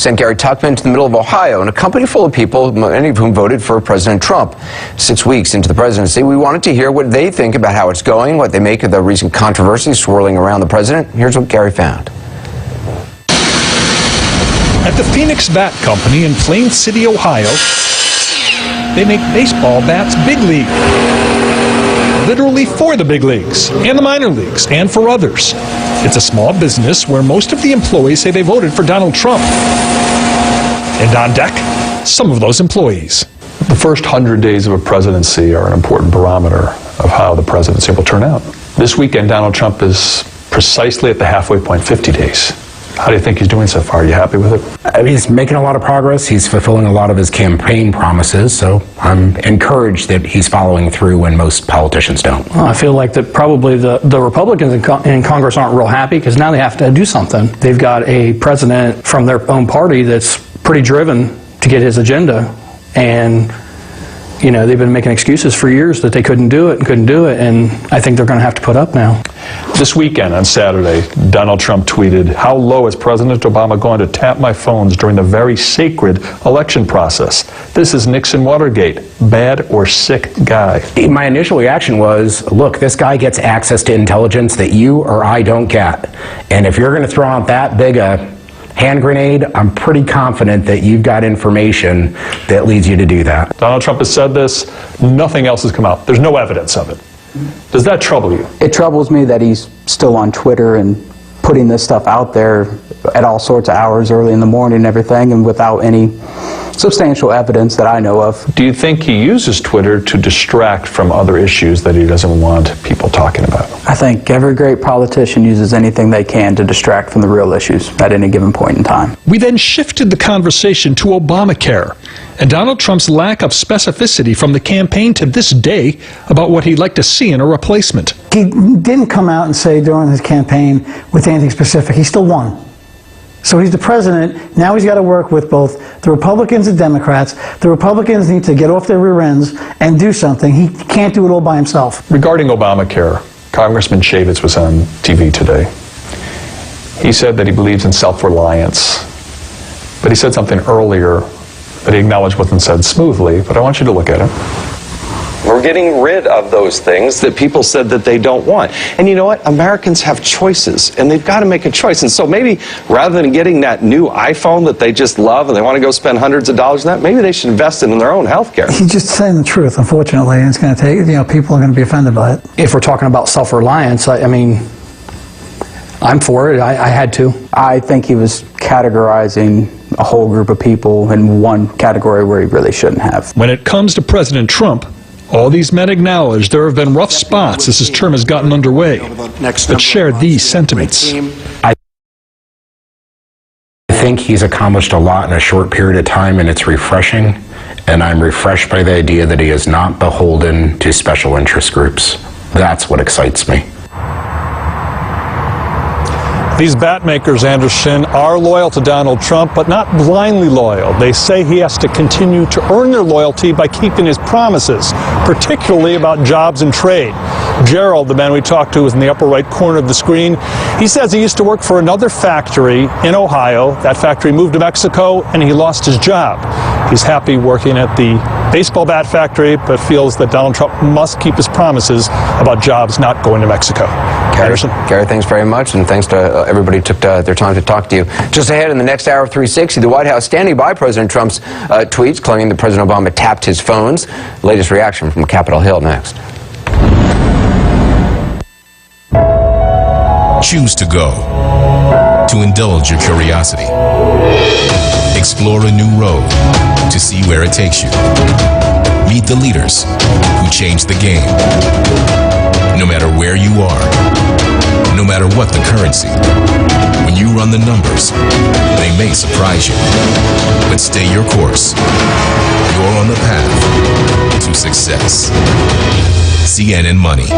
sent Gary Tuchman to the middle of Ohio in a company full of people, many of whom voted for President Trump. 6 weeks into the presidency, we wanted to hear what they think about how it's going, what they make of the recent controversy swirling around the president. Here's what Gary found. At the Phoenix Bat Company in Plain City, Ohio, they make baseball bats big league. Literally for the big leagues, and the minor leagues, and for others. It's a small business where most of the employees say they voted for Donald Trump. And on deck, some of those employees. The first 100 days of a presidency are an important barometer of how the presidency will turn out. This weekend, Donald Trump is precisely at the halfway point, 50 days. How do you think he's doing so far? Are you happy with it? He's making a lot of progress. He's fulfilling a lot of his campaign promises, so I'm encouraged that he's following through when most politicians don't. Well, I feel like that probably the Republicans in Congress aren't real happy because now they have to do something. They've got a president from their own party that's pretty driven to get his agenda, and you know, they've been making excuses for years that they couldn't do it, and I think they're going to have to put up now. This weekend on Saturday, Donald Trump tweeted, "How low is President Obama going to tap my phones during the very sacred election process? This is Nixon Watergate. Bad or sick guy." My initial reaction was, look, this guy gets access to intelligence that you or I don't get. And if you're going to throw out that big a hand grenade, I'm pretty confident that you've got information that leads you to do that. Donald Trump has said this. Nothing else has come out. There's no evidence of it. Does that trouble you? It troubles me that he's still on Twitter and putting this stuff out there at all sorts of hours early in the morning and everything, and without any substantial evidence that I know of. Do you think he uses Twitter to distract from other issues that he doesn't want people talking about? I think every great politician uses anything they can to distract from the real issues at any given point in time. We then shifted the conversation to Obamacare and Donald Trump's lack of specificity from the campaign to this day about what he'd like to see in a replacement. He didn't come out and say during his campaign with anything specific. He still won. So he's the president. Now he's got to work with both the Republicans and Democrats. The Republicans need to get off their rear ends and do something. He can't do it all by himself. Regarding Obamacare, Congressman Chavez was on TV today. He said that he believes in self-reliance. But he said something earlier that he acknowledged wasn't said smoothly, but I want you to look at it. We're getting rid of those things that people said that they don't want. And you know what? Americans have choices, and they've got to make a choice. And so maybe rather than getting that new iPhone that they just love and they want to go spend hundreds of dollars on that, maybe they should invest in their own health care. He's just saying the truth, unfortunately, and it's going to take, you know, people are going to be offended by it. If we're talking about self-reliance, I mean, I'm for it. I had to. I think he was categorizing a whole group of people in one category where he really shouldn't have. When it comes to President Trump, all these men acknowledge there have been rough spots as his term has gotten underway, but share these sentiments. I think he's accomplished a lot in a short period of time, and it's refreshing, and I'm refreshed by the idea that he is not beholden to special interest groups. That's what excites me. These bat makers, Anderson, are loyal to Donald Trump, but not blindly loyal. They say he has to continue to earn their loyalty by keeping his promises, particularly about jobs and trade. Gerald, the man we talked to, is in the upper right corner of the screen. He says he used to work for another factory in Ohio. That factory moved to Mexico, and he lost his job. He's happy working at the baseball bat factory, but feels that Donald Trump must keep his promises about jobs not going to Mexico. Gary, thanks very much, and thanks to everybody who took their time to talk to you. Just ahead in the next hour of 360, the White House standing by President Trump's tweets claiming that President Obama tapped his phones. Latest reaction from Capitol Hill next. Choose to go, to indulge your curiosity, explore a new road, to see where it takes you. Meet the leaders who changed the game. No matter where you are, no matter what the currency, when you run the numbers, they may surprise you. But stay your course. You're on the path to success. CNN Money.